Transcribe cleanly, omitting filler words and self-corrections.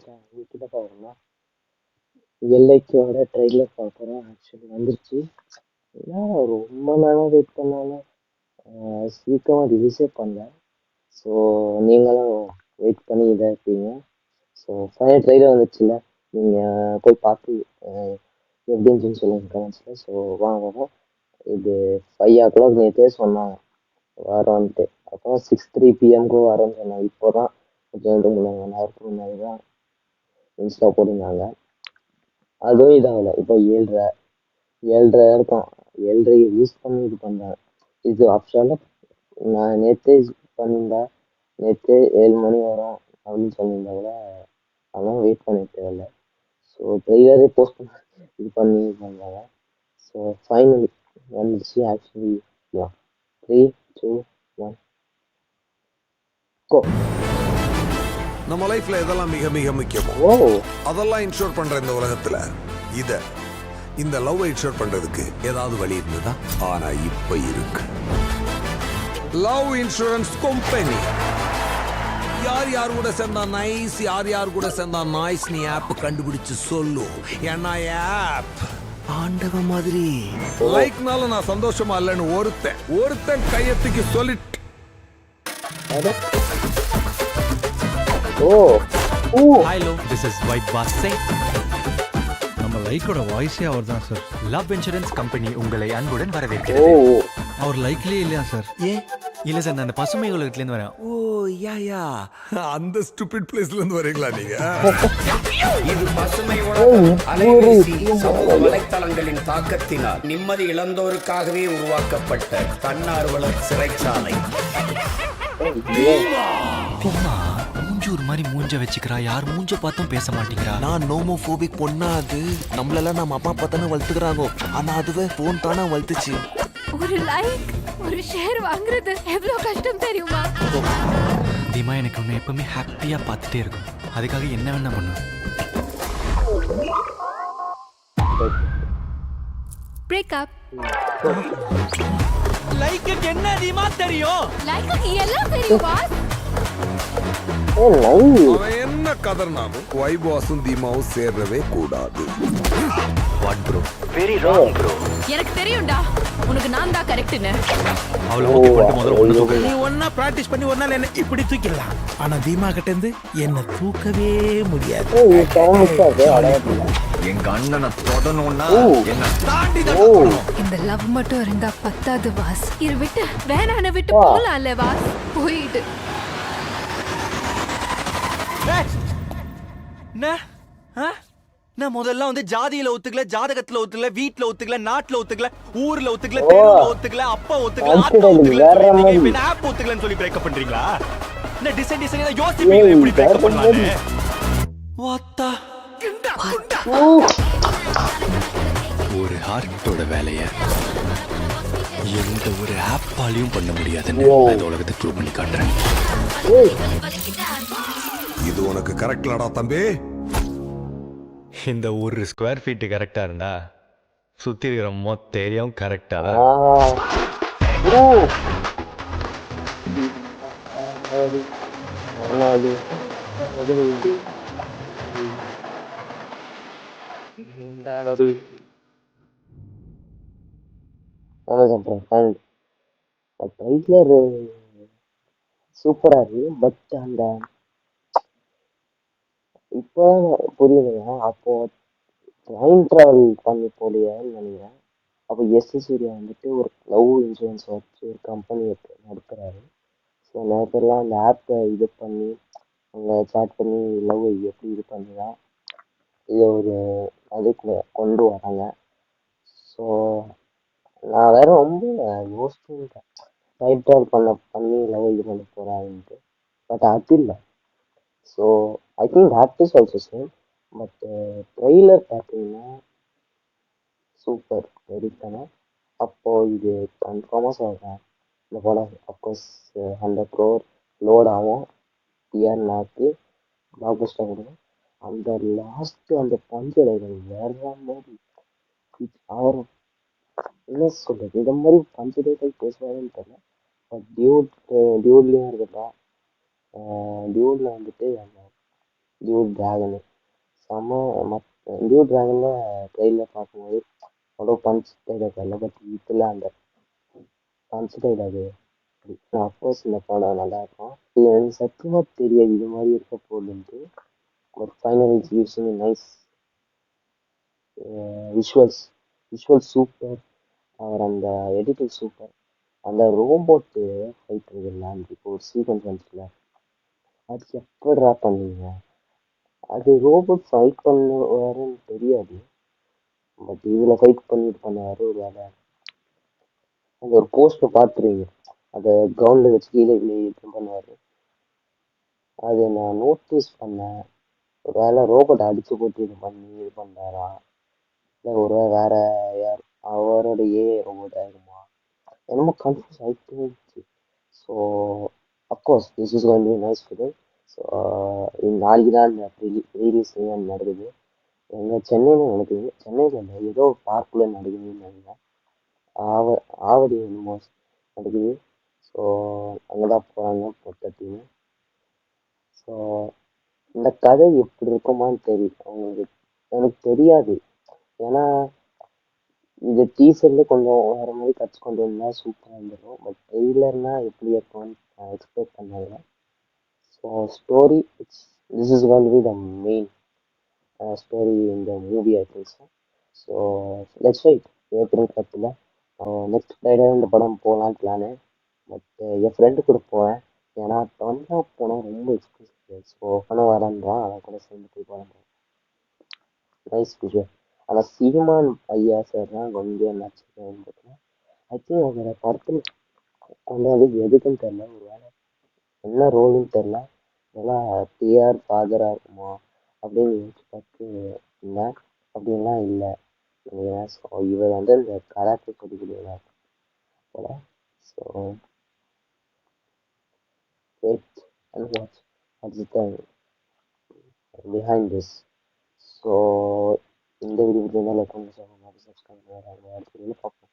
மச்சான் உங்ககிட்ட பாருங்க எல்லைக்கோட ட்ரெய்லர் பார்க்குறோம் ஆக்சுவலி வந்துருச்சு. ஏன் ரொம்ப நாளாக வெயிட் பண்ணாலும் சீக்கிரமாக ரிலீஸே பண்ணல. ஸோ நீங்களும் வெயிட் பண்ணி இதாக இருப்பீங்க. ஸோ ஃபைனல் ட்ரெய்லர் வந்துச்சுல்ல, நீங்கள் போய் பார்த்து எப்படி இருந்துச்சுன்னு சொல்லுங்கள் கமெண்ட்ஸில். ஸோ வாங்க இது 5 o'clock நேற்றே சொன்னாங்க வரோன்ட்டு. அப்புறம் 6:03 PM வரோன்னு சொன்னாங்க. இப்போ தான் கொஞ்சம் 2 மணி நேரத்துக்கு முன்னாடி தான் இன்ஸ்டா போட்டிருந்தாங்க. அதுவும் இதாகல. இப்போ 7:30 இருக்கும். 7:30 யூஸ் பண்ணி இது பண்ணுறேன். இது ஆப்ஷனில் நான் நேற்றே பண்ணியிருந்தா நேற்றே 7 மணி வரும் அப்படின்னு சொல்லியிருந்தா கூட அதெல்லாம் வெயிட் பண்ணிட்டு இல்லை. ஸோ ட்ரெய்லரே போஸ்ட் பண்ண இது பண்ணி பண்ணாங்க. ஸோ ஃபைனலி வந்துச்சு ஆக்சுவலி. 3, 2, 1 கோ. நம்ம லைஃப்ல இதெல்லாம் மிக மிக முக்கியமோ அதெல்லாம் இன்ஷூர் பண்ற இந்த உலகத்துல இந்த லவ் இன்ஷூர் பண்றதுக்கு ஏதாவது வழி இருந்ததா? ஆனா இப்ப இருக்கு. Love insurance company. யார் கூட சேர்ந்தா நைஸ், யார் கூட சேர்ந்தா நாய்ஸ் நீ ஆப் கண்டுபிடிச்சு சொல்லு. ஏன்னா ஆப் ஆண்டவ மாதிரி. லைக்னால நான் சந்தோஷமா இல்லைன்னு ஒருத்தன் கையத்துக்கு சொல்லிட்டு. ஹலோ, திஸ் இஸ் வைப் பாஸ்ஸே. நம்ம லைக்கோட வாய்ஸே அவர் தான் சார். லவ் இன்சூரன்ஸ் கம்பெனி உங்களை அன்புடன் வரவேற்கிறது. அவர் லைக்லயே இல்லையா சார்? ஏன் இல்ல சார், நான் அந்த பசுமை உலகத்துலேருந்து வரேன். ஓ யா அந்த ஸ்டூபிட் பிளேஸ்ல இருந்து வரீங்களா நீங்க? இது பசுமை உலகம். அலைவரிசை சமூக வலைத்தளங்களின் தாக்கத்தினால் நிம்மதி இழந்தோருக்காகவே உருவாக்கப்பட்ட தன்னார்வலர் சிறைச்சாலை. மூஞ்சூர் மாதிரி மூஞ்ச வச்சுக்கிறா, யார் மூஞ்ச பார்த்தும் பேச மாட்டேங்கிறா. நான் நோமோபோபிக் பொண்ணா? அது நம்மளெல்லாம் நம்ம அம்மா அப்பா தானே வளர்த்துக்கிறாங்க. ஆனா அதுவே போன் தானே வளர்த்துச்சு. ஒரு லைக் ஒரு ஷேர் வாங்குறது எவ்வளவு கஷ்டம் தெரியுமா? தீமா, எனக்கு உன்னை எப்பவுமே ஹாப்பியா பார்த்துட்டே இருக்கும். அதுக்காக என்ன வேணா பண்ணும். பிரேக்கப். லைக்கு என்ன தீமா தெரியும்? லைக்கு எல்லாம் தெரியும் பாஸ். அவன் என்ன கதர்னாலும் வைபாஸும் தீமாவும் சேர்றவே கூடாது. What bro? Very wrong bro. எனக்கு தெரியும்டா, உனக்கு நான் தான் கரெக்ட்னு. அவளை ஓகே பண்ணிட்டு முதல்ல ஒண்ணு தூக்கு. நீ ஒன்னா பிராக்டிஸ் பண்ணி ஒரு நாள் என்ன இப்படி தூக்கிடலாம். ஆனா தீமா கிட்ட இருந்து என்ன தூக்கவே முடியாது. எங்க அண்ணனை தொடணும்னா என்ன தாண்டி இந்த லவ் மட்டும் இருந்தா பத்தாது வாஸ். இரு விட்டு வேணான விட்டு போலாம்ல வாஸ். போயிடு. நான் முதல்ல வந்து ஜாதியில ஒத்துக்கல, ஜாதகத்துல ஒத்துக்கல, வீட்டுல ஒத்துக்கல, நாட்டுல ஒத்துக்கல, ஊர்ல ஒத்துக்கல, தெருவுல ஒத்துக்கல, அப்பா ஒத்துக்கல, ஆத்தா ஒத்துக்கல, ஆப் ஒத்துக்கலன்னு சொல்லி பிரேக்கப் பண்றீங்களா? என்ன டிசைன் யோசிப்பீங்க எப்படி பிரேக்கப் பண்ணலாம்னு? வாத்தா ஒரு ஹார்ட்டோட வேலைய எந்த ஒரு ஆப்பாலையும் பண்ண முடியாதுன்னு இந்த உலகத்தை ப்ரூவ் பண்ணி காட்டுறேன். இது உனக்கு கரெக்ட்லடா தம்பி. இந்த ஒரு ஸ்கொயர் ஃபீட் கரெக்டா இருந்தா சுத்தி இருக்கிற மொத்த ஏரியாவும் கரெக்டா தான். சூப்பரா இருக்கு. பட் அந்த இப்போ புரியுதுங்க. அப்போ டைம் டிராவல் பண்ணி போலியான்னு நினைக்கிறேன். அப்போ சூர்யா வந்துட்டு ஒரு லவ் இன்சூரன்ஸ் வச்சு ஒரு கம்பெனி நடத்துறாரு. ஸோ நேரத்துலாம் அந்த ஆப்பை இது பண்ணி அவங்க சாட் பண்ணி லவ் எப்படி இது பண்ணி தான் இதை ஒரு அதுக்கு கொண்டு வராங்க. ஸோ நான் வேற ரொம்ப யோசிச்சுட்டேன் டைம் ட்ராவல் பண்ணி லவ் இது பண்ண போகிறாங்கன்ட்டு. பட் அது இல்லை. So I think that is also same. But trailer பார்த்தீங்கன்னா சூப்பர் வெறித்தன. அப்போது இது கன்ஃபார்மாக சொல்கிறேன், இந்த படம் அஃப்கோர்ஸ் 100 crore லோட் ஆகும். டிஆர் நாக்கு பாபுஸ்டா கொடுக்கும். அந்த லாஸ்ட்டு அந்த பஞ்சடைகள் வேற மாதிரி அவர் என்ன சொல்கிறது, இந்த மாதிரி பஞ்சடைகள் பேசுவாங்கன்னு தெரியல. பட் டியூட்லேயும் இருக்கட்டும், டியூடில் வந்துட்டு அந்த டியூட் டிராகனு செம டியூட் டிராகன்ல ட்ரெயிலில் பார்க்கும்போது அவ்வளோ பஞ்ச் டைலாக் இல்லை, பட் இதில் அந்த பஞ்ச் டைலாக் அஃப்கோர்ஸ் இந்த படம் நல்லா இருக்கும். எனக்கு சத்தியமா தெரியாது இது மாதிரி இருக்க போகுதுன்ட்டு. But final it's using nice visuals. Visual super. அவர் அந்த எடிட்டிங் சூப்பர். அந்த ரோபோட்டு ஃபைட் இருக்குல்ல, அந்த இப்போ ஒரு சீக்வன்ஸ் வந்துச்சுல, அது எப்படிடா பண்ணீங்க? அது ரோபோட் ஃபைட் பண்ணுவாருன்னு தெரியாது, பட் இதில் ஃபைட் பண்ணிட்டு பண்ணுவார் ஒரு வேலை. அந்த ஒரு போஸ்டர் பார்த்துருவீங்க, அதை கிரவுண்டில் வச்சு கீழே இப்படி பண்ணுவார். அது நான் நோட்டீஸ் பண்ணேன். ஒரு வேலை ரோபோட்டை அடிச்சு போட்டு இது பண்ணி இது பண்ணாரா, இல்லை ஒரு வேற யார் அவரோட ரோபோட் ஆகுமா, என்னமோ கன்ஃபியூஸ் ஆகிட்டே இருந்துச்சு. So of course this is going to be nice film. So நாளைக்கு தான் ரிலீஸ் நடக்குது. எங்கள் சென்னையில் நடக்குது. சென்னையில் இல்லை, ஏதோ பார்க்கில் நடக்குதுன்னு நினைக்கிறேன். ஆவடி என்னமோ நடக்குது. ஸோ அங்கே தான் போகிறாங்க மொத்த டீமு. ஸோ இந்த கதை எப்படி இருக்குமான்னு தெரியும் அவங்களுக்கு, எனக்கு தெரியாது. ஏன்னா இது டீசர்ல கொஞ்சம் வேற மாதிரி கட்சி கொண்டு வந்தா சூப்பராக இருந்துடும், பட் ட்ரெய்லர்னா எப்படி இருக்கும்னு நான் எக்ஸ்பெக்ட் பண்ணல. So story this is going to be the main story இந்த movie I think so. So let's wait. April 10 next Friday இந்த படம் போகலான்னு பிளானு. பட் என் ஃப்ரெண்டு கூட போவேன், ஏன்னா தனியாக போனால் ரொம்ப எக்ஸ்பென்சிவ். ஸோ பணம் வரேன்றான், அதை கூட சேர்ந்து போய் படம் நைஸ் விஷயம். ஆனால் சீமான் ஐயா சார் தான் கொஞ்சம் நடிச்சிருக்கேன் பார்த்தீங்கன்னா. ஆக்சுவலி அவங்களோட படத்தில் கொண்டாந்து எதுக்குன்னு தெரில, ஒரு வேலை என்ன ரோலுன்னு தெரில, இதெல்லாம் டிஆர் ஃபாதராக இருக்குமா அப்படின்னு யோசிச்சு பார்த்து இருந்தேன். அப்படின்லாம் இல்லை. ஸோ இவர் வந்து இந்த கராத்தே சொல்லிக்கூடியதாக இருக்கும் போல. ஸோ வெயிட் அண்ட் வாட்ச் அதுதான் பிஹைண்ட் திஸ். ஸோ இந்த வீடியோ லைக் பண்ணி சப்ஸ்கிரைப் பண்ணுங்க. அடுத்த வீடியோவில் பார்ப்போம்.